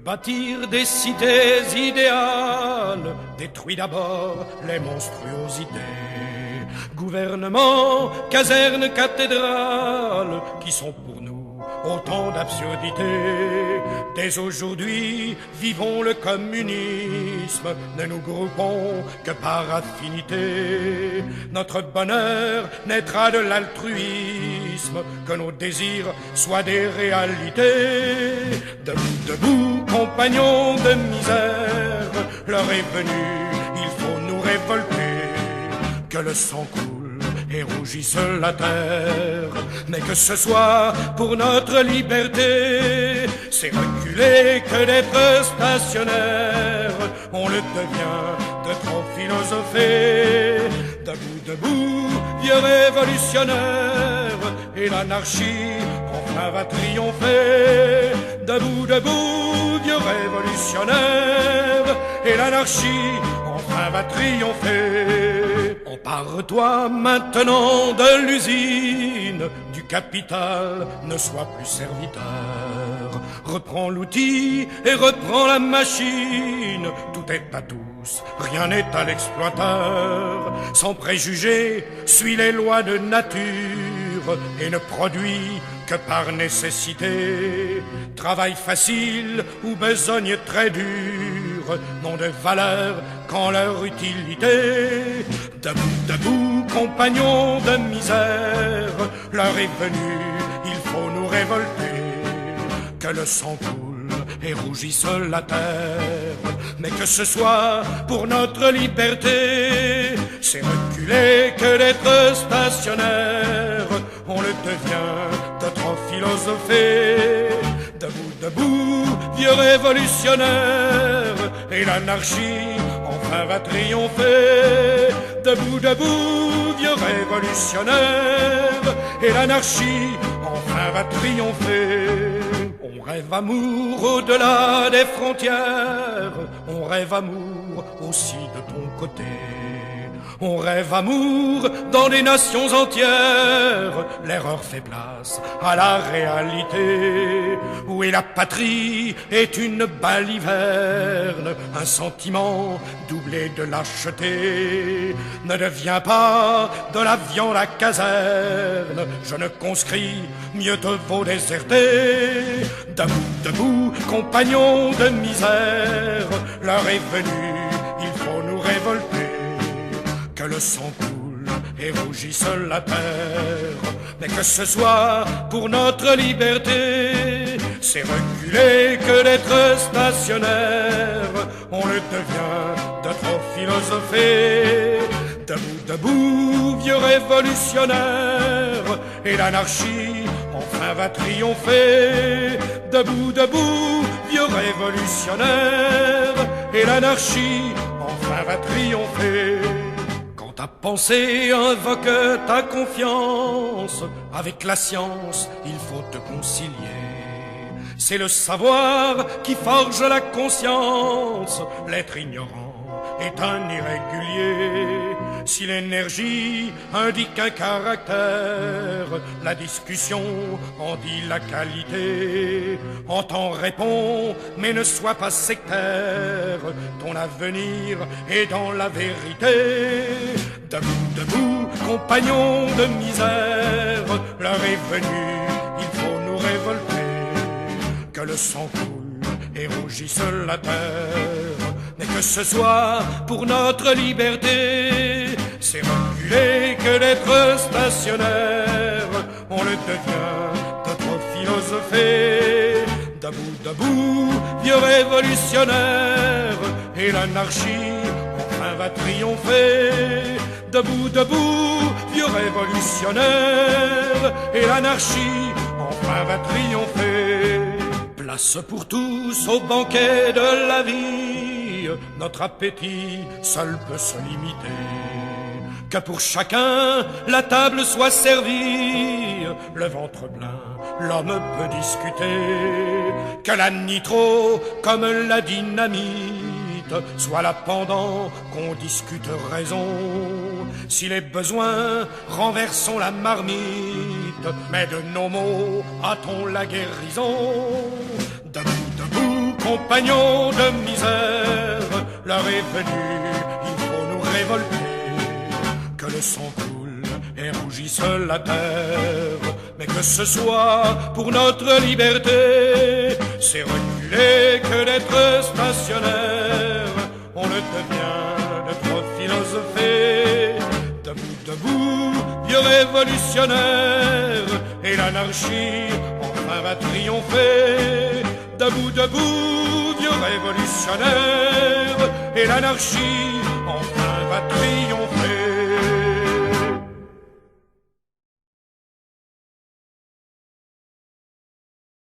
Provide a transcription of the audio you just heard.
Bâtir des cités idéales détruit d'abord les monstruosités. Gouvernement, casernes, cathédrales, qui sont pour nous autant d'absurdités. Dès aujourd'hui, vivons le communisme, ne nous groupons que par affinité. Notre bonheur naîtra de l'altruisme, que nos désirs soient des réalités. Debout, debout, compagnons de misère, l'heure est venue, il faut nous révolter. Que le sang coule et rougisse la terre, mais que ce soit pour notre liberté. C'est reculer que d'être stationnaire, on le devient de trop philosopher. Debout, debout, vieux révolutionnaire, et l'anarchie enfin va triompher. Debout, debout, vieux révolutionnaire, et l'anarchie enfin va triompher. Empare-toi maintenant de l'usine, du capital, ne sois plus serviteur. Reprends l'outil et reprends la machine, tout est à tous, rien n'est à l'exploiteur. Sans préjugés, suis les lois de nature et ne produis que par nécessité. Travail facile ou besogne très dure n'ont de valeur qu'en leur utilité. Debout, debout, compagnons de misère, l'heure est venue, il faut nous révolter. Que le sang coule et rougisse la terre, mais que ce soit pour notre liberté. C'est reculer que d'être stationnaire, on le devient de trop philosopher. Debout, debout, vieux révolutionnaire, et l'anarchie enfin va triompher. Debout, debout, vieux révolutionnaire, et l'anarchie enfin va triompher. On rêve amour au-delà des frontières, on rêve amour aussi de ton côté. On rêve amour dans des nations entières, l'erreur fait place à la réalité. Où est la patrie est une baliverne, un sentiment doublé de lâcheté. Ne deviens pas de la viande à caserne, jeune conscrit, mieux te vaut déserter. Debout, debout, compagnons de misère, l'heure est venue, il faut nous révolter. Que le sang coule et rougisse la terre, mais que ce soit pour notre liberté. C'est reculer que d'être stationnaire, on le devient de trop philosopher. Debout, debout, vieux révolutionnaire, et l'anarchie enfin va triompher. Debout, debout, vieux révolutionnaire, et l'anarchie enfin va triompher. Ta pensée invoque ta confiance, avec la science il faut te concilier. C'est le savoir qui forge la conscience, l'être ignorant est un irrégulier. Si l'énergie indique un caractère, la discussion en dit la qualité. Entends, réponds, mais ne sois pas sectaire, ton avenir est dans la vérité. Debout, debout, compagnons de misère, l'heure est venue, il faut nous révolter. Que le sang coule et rougisse la terre, mais que ce soit pour notre liberté. C'est reculer que d'être stationnaire, on le devient de trop philosopher. Debout, debout, vieux révolutionnaire, et l'anarchie enfin va triompher. Debout, debout, vieux révolutionnaire, et l'anarchie enfin va triompher. Place pour tous au banquet de la vie, notre appétit seul peut se limiter. Que pour chacun la table soit servie, le ventre plein, l'homme peut discuter. Que la nitro, comme la dynamite, soit là pendant qu'on discute raison. Si les besoins, renversons la marmite, mais de nos mots hâtons la guérison. Debout, debout, compagnons de misère, l'heure est venue, il faut nous révolter, que le sang coule et rougisse la terre, mais que ce soit pour notre liberté, c'est reculer que d'être stationnaire, on le devient de trop philosopher, debout, debout, vieux révolutionnaire, et l'anarchie enfin va triompher. Debout, debout, vieux révolutionnaire, et l'anarchie enfin va triompher.